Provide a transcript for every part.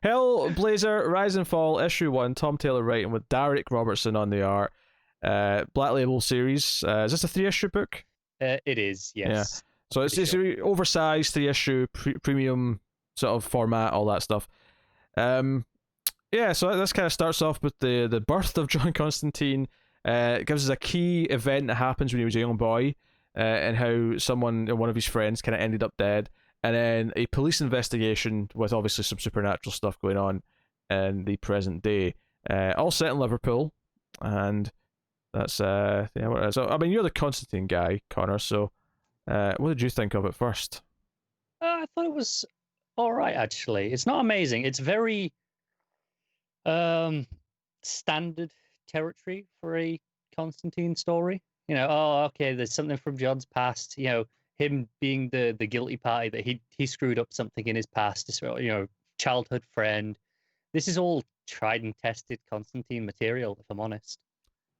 Hellblazer, Rise and Fall, issue 1, Tom Taylor writing with Derek Robertson on the art. Black Label series. Is this a 3-issue book? It is, yes. Yeah. So it's an oversized 3-issue premium sort of format, all that stuff. Yeah, so this kind of starts off with the birth of John Constantine. It gives us a key event that happens when he was a young boy, and how one of his friends, kind of ended up dead. And then a police investigation with obviously some supernatural stuff going on in the present day. All set in Liverpool, and that's yeah, what it is. So, I mean, you're the Constantine guy, Connor, so what did you think of it first? I thought it was all right, actually. It's not amazing. It's very standard territory for a Constantine story. You know, oh, okay, there's something from John's past, you know, him being the guilty party, that he screwed up something in his past, you know, childhood friend. This is all tried and tested Constantine material, if I'm honest.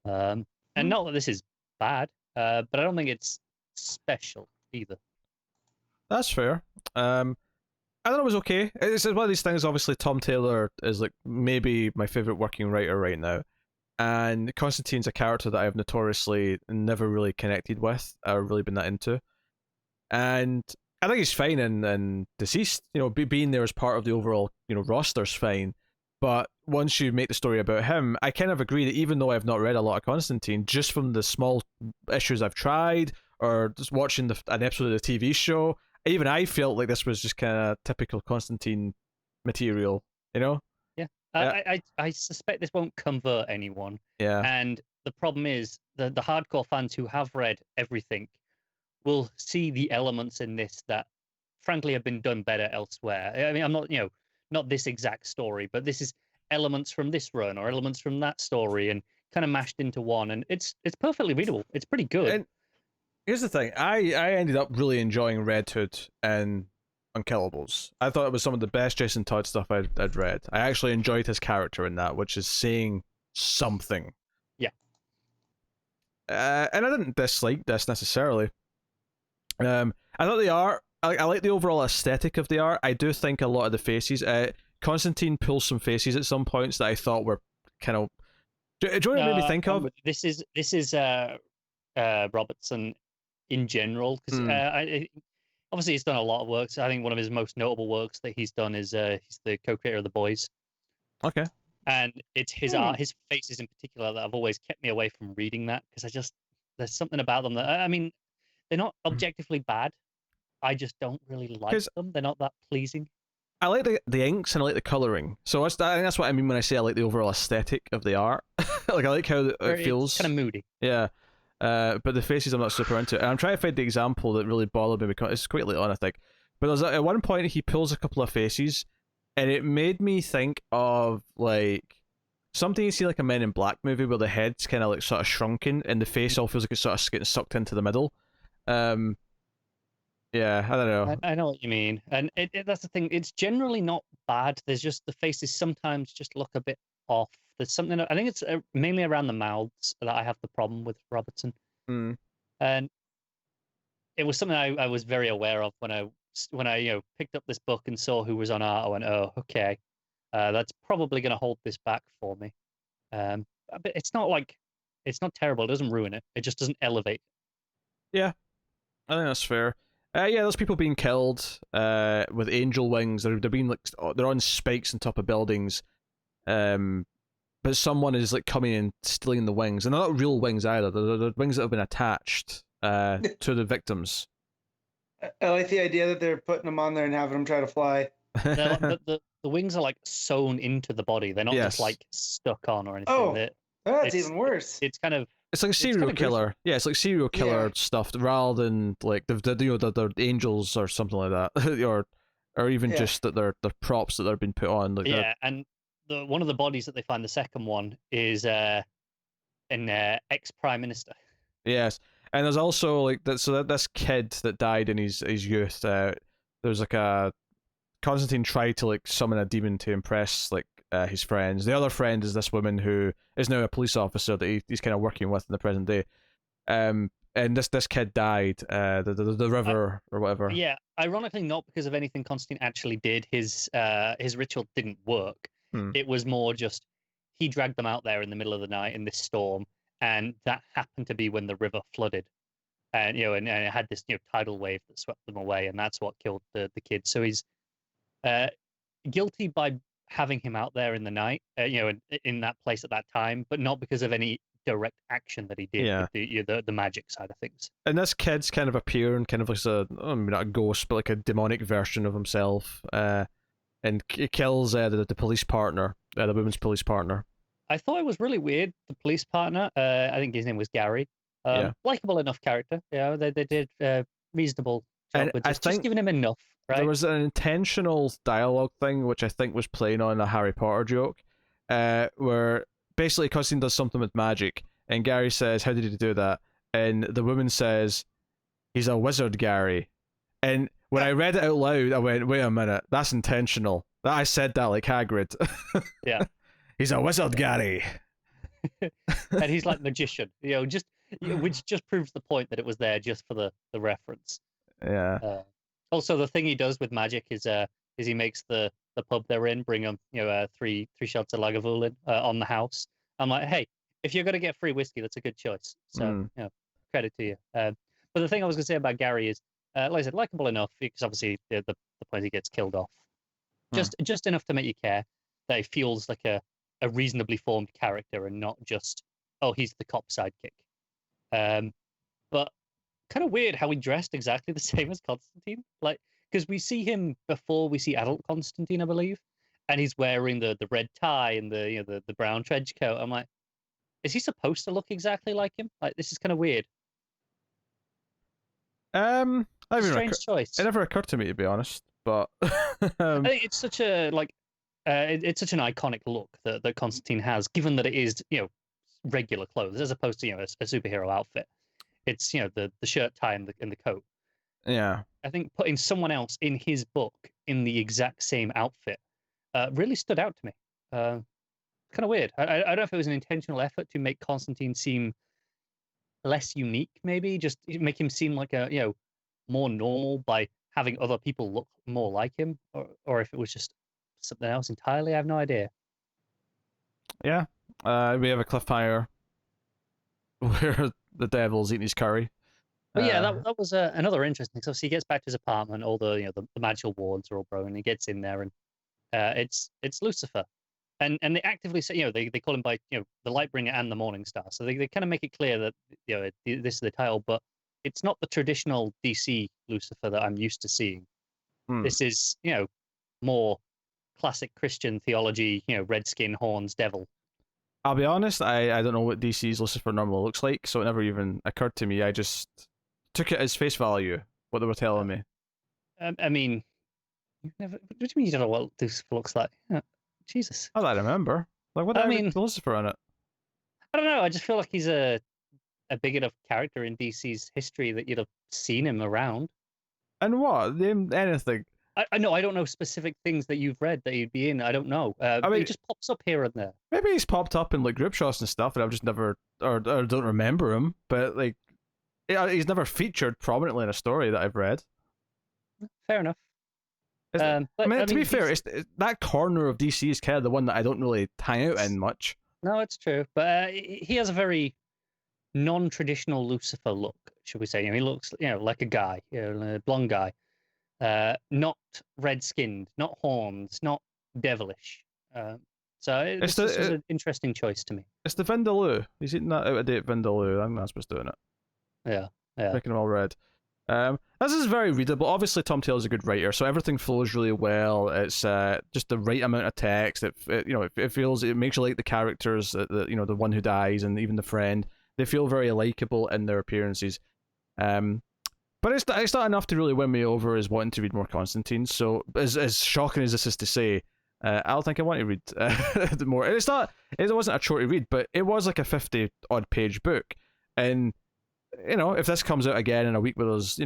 And not that this is bad, but I don't think it's special either. That's fair. I thought it was okay. It's one of these things. Obviously, Tom Taylor is like maybe my favorite working writer right now, and Constantine's a character that I've notoriously never really connected with or really been that into. And I think he's fine in Deceased. You know, being there as part of the overall, you know, roster's fine. But once you make the story about him, I kind of agree that even though I've not read a lot of Constantine, just from the small issues I've tried or just watching an episode of the TV show, even I felt like this was just kind of typical Constantine material, you know? Yeah. Yeah. I suspect this won't convert anyone. Yeah. And the problem is the hardcore fans who have read everything will see the elements in this that frankly have been done better elsewhere. I mean, I'm not, you know, not this exact story, but this is elements from this run or elements from that story and kind of mashed into one, and it's perfectly readable. It's pretty good. And here's the thing, I ended up really enjoying Red Hood and Unkillables. I thought it was some of the best Jason Todd stuff I'd read. I actually enjoyed his character in that, which is saying something. Yeah. And I didn't dislike this necessarily. I thought the art, I like the overall aesthetic of the art. I do think a lot of the faces, Constantine pulls some faces at some points that I thought were kind of. Do you know what it made me think of? This is Robertson in general, because obviously he's done a lot of works. I think one of his most notable works that he's done is he's the co-creator of The Boys. Okay. And it's his art, his faces in particular, that have always kept me away from reading that, because there's something about them that, I mean, they're not objectively bad. I just don't really like them. They're not that pleasing. I like the inks and I like the colouring. So I think that's what I mean when I say I like the overall aesthetic of the art. Like, I like how it feels. It's kind of moody. Yeah. But the faces I'm not super into. And I'm trying to find the example that really bothered me, because it's quite late on, I think. But there's at one point he pulls a couple of faces, and it made me think of like something you see like a Men in Black movie where the head's kind of like sort of shrunken and the face all feels like it's sort of getting sucked into the middle. Yeah, I don't know. I know what you mean, and that's the thing. It's generally not bad. There's just the faces sometimes just look a bit off. There's something. I think it's mainly around the mouths that I have the problem with Robertson. And it was something I was very aware of when I picked up this book and saw who was on art. I went, oh, okay, that's probably going to hold this back for me. But it's not terrible. It doesn't ruin it. It just doesn't elevate. Yeah, I think that's fair. Yeah, there's people being killed with angel wings. They're being like they're on spikes on top of buildings, but someone is like coming and stealing the wings, and they're not real wings either. They're wings that have been attached to the victims. I like the idea that they're putting them on there and having them try to fly. The wings are like sewn into the body. They're not just like stuck on or anything. Oh, that's even worse. It's kind of. It's like a serial killer. Yeah, it's like serial killer stuff rather than like they're angels or something like that, or even just that they're props that they're being put on. Like and one of the bodies that they find, the second one, is an ex-prime minister. Yes, and there's also like that. So this kid that died in his youth. There's like a Constantine tried to like summon a demon to impress like his friends. The other friend is this woman who is now a police officer that he's kind of working with in the present day. and this kid died. The river or whatever. Yeah, ironically, not because of anything Constantine actually did. His ritual didn't work. It was more just he dragged them out there in the middle of the night in this storm, and that happened to be when the river flooded, and and it had this tidal wave that swept them away, and that's what killed the kid. So he's guilty by having him out there in the night, in that place at that time, but not because of any direct action that he did with the magic side of things. And this kid's kind of appearing kind of like not a ghost, but like a demonic version of himself, and he kills the police partner, the woman's police partner. I thought it was really weird. The police partner, I think his name was Gary. Likeable enough character. Yeah, they did reasonable job with just giving him enough. Right? There was an intentional dialogue thing which I think was playing on a Harry Potter joke, where basically Constantine does something with magic, and Gary says, "How did he do that?" And the woman says, "He's a wizard, Gary." And when I read it out loud, I went, "Wait a minute, that's intentional." I said that like Hagrid. Yeah. He's a wizard, Gary. And he's like magician, which just proves the point that it was there just for the reference. Yeah. Also, the thing he does with magic is he makes the pub they're in bring them three shots of Lagavulin on the house. I'm like, hey, if you're gonna get free whiskey, that's a good choice. So credit to you. But the thing I was gonna say about Gary is, like I said, likable enough because obviously the point he gets killed off, just enough to make you care that he feels like a reasonably formed character and not just he's the cop sidekick. But kind of weird how he dressed exactly the same as Constantine, like because we see him before we see adult Constantine, I believe, and he's wearing the red tie and the brown trench coat. I'm like, is he supposed to look exactly like him? Like, this is kind of weird. Strange choice. It never occurred to me, to be honest, but I think it's such a it's such an iconic look that Constantine has, given that it is regular clothes as opposed to a superhero outfit. It's the shirt, tie, and the coat. Yeah. I think putting someone else in his book in the exact same outfit really stood out to me. Kind of weird. I don't know if it was an intentional effort to make Constantine seem less unique, maybe just make him seem like a more normal by having other people look more like him, or if it was just something else entirely. I have no idea. Yeah. We have a cliffhanger where the devil's eating his curry. But yeah, that was another interesting. So he gets back to his apartment, all the magical wards are all broken. He gets in there, and it's Lucifer, and they actively say they call him by the Lightbringer and the Morning Star. So they kind of make it clear that this is the title, but it's not the traditional DC Lucifer that I'm used to seeing. This is more classic Christian theology, red skin, horns, devil. I'll be honest, I don't know what DC's Lucifer normally looks like, so it never even occurred to me. I just took it as face value, what they were telling me. I mean, what do you mean you don't know what Lucifer looks like? Jesus. Oh, I remember. Like, what is Lucifer in it? I don't know. I just feel like he's a big enough character in DC's history that you'd have seen him around. And what? Name anything. I know. I don't know specific things that you've read that he'd be in. I don't know. I mean, he just pops up here and there. Maybe he's popped up in like group shots and stuff, and I've just never or don't remember him. But like, he's never featured prominently in a story that I've read. Fair enough. To be fair, it's that corner of DC is kind of the one that I don't really hang out in much. No, it's true, but he has a very non-traditional Lucifer look, should we say? He looks, like a guy, a blonde guy. Not red-skinned, not horns, not devilish. So this is an interesting choice to me. It's the Vindaloo. He's eating that out-of-date Vindaloo. I think that's what's doing it. Yeah. Making them all red. This is very readable. Obviously, Tom Taylor's a good writer, so everything flows really well. It's just the right amount of text. It makes you like the characters. The one who dies and even the friend. They feel very likable in their appearances. But it's not enough to really win me over as wanting to read more Constantine. So as shocking as this is to say, I don't think I want to read more. It wasn't a short read, but it was like a 50-odd page book. And, if this comes out again in a week where there's,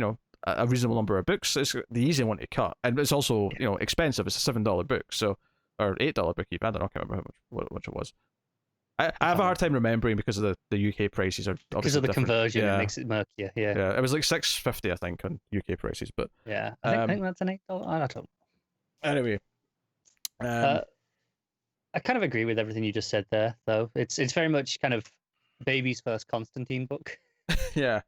a reasonable number of books, it's the easy one to cut. And it's also, expensive. It's a $7 book, or $8 book even. I don't know, I can't remember how much it was. I have a hard time remembering because of the UK prices are because of the different. conversion. Yeah. It makes it murkier. Yeah. Yeah, it was like $6.50 I think on UK prices, but Yeah. I think that's an $8. I don't know. anyway. I kind of agree with everything you just said there, though. It's very much kind of baby's first Constantine book. Yeah.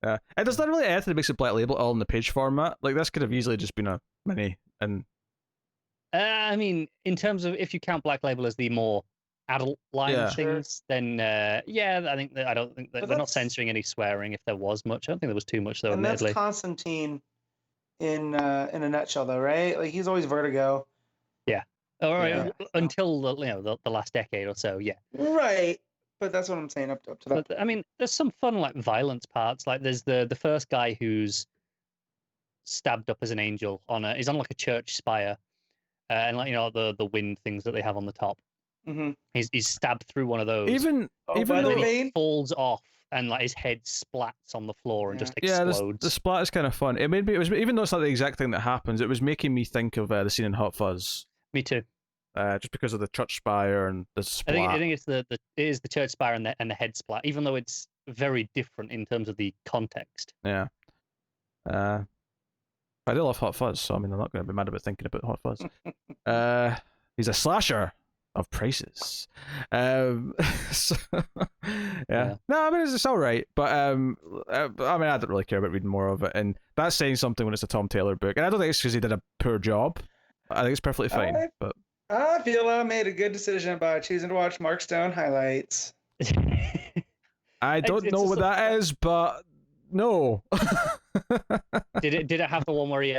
Yeah. And there's not really anything that makes it Black Label all in the page format. Like, this could have easily just been a mini. And I mean, in terms of if you count Black Label as the more adult line Yeah. of things, then yeah, I think that I don't think that But they're not that's- censoring any swearing if there was much. I don't think there was too much though. And that's Admittedly, Constantine in a nutshell, though, right? Like he's always Vertigo. all right, Yeah. until the last decade or so, yeah. Right. But that's what I'm saying up to that. But I mean, there's some fun like violence parts. Like there's the first guy who's stabbed up as an angel he's on like a church spire, and like the wind things that they have on the top. Mm-hmm. He's stabbed through one of those. even by even the though vein? He falls off and like his head splats on the floor and just yeah, explodes. the splat is kind of fun. It made me. It was even though it's not the exact thing that happens. It was making me think of the scene in Hot Fuzz. Me too. Just because of the church spire and the splat. I think it's it is the church spire and the head splat, even though it's very different in terms of the context. Yeah. I do love Hot Fuzz, so I mean I'm not going to be mad about thinking about Hot Fuzz. He's a slasher of prices. So, yeah. No, I mean it's all right, but I mean I don't really care about reading more of it, and that's saying something when it's a Tom Taylor book, and I don't think it's because he did a poor job. I think it's perfectly fine, but I feel I made a good decision by choosing to watch Mark Stone highlights. I don't it's know just what that is, but no. Did it have the one where he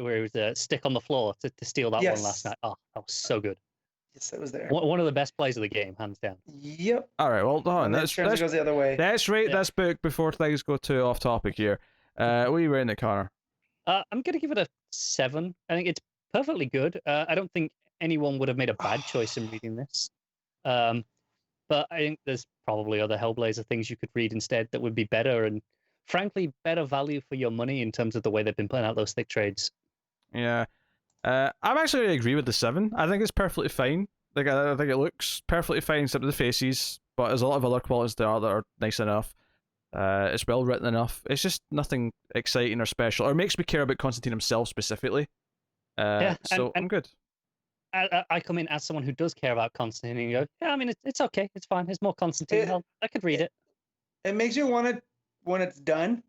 was stick on the floor to steal that one last night? Oh, that was so good. Yes, it was there. One of the best plays of the game, hands down. Yep. All right, well, hold on. And then Let's Trent goes the other way. rate Yeah. this book before things go too off topic here. What are you rating it, Connor? I'm gonna give it a 7. I think it's perfectly good. I don't think anyone would have made a bad choice in reading this. But I think there's probably other Hellblazer things you could read instead that would be better and, frankly, better value for your money in terms of the way they've been putting out those thick trades. Yeah. I'm actually going to agree with the 7. I think it's perfectly fine. Like, I think it looks perfectly fine except for the faces, but there's a lot of other qualities there that are nice enough. It's well written enough. It's just nothing exciting or special, or makes me care about Constantine himself specifically. So I'm good. I come in as someone who does care about Constantine and go, yeah, I mean, it's okay. It's fine. There's more Constantine. I could read it. It makes you want to, when it's done,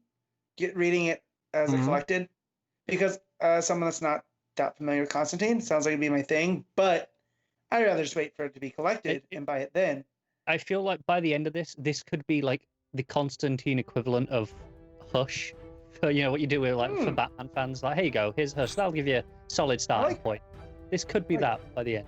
get reading it as a collected, because someone that's not that familiar with Constantine, sounds like it'd be my thing, but I'd rather just wait for it to be collected and buy it then. I feel like by the end of this could be like the Constantine equivalent of Hush. For, what you do with for Batman fans, like, here you go, here's Hush. That'll give you a solid starting point. This could be that by the end.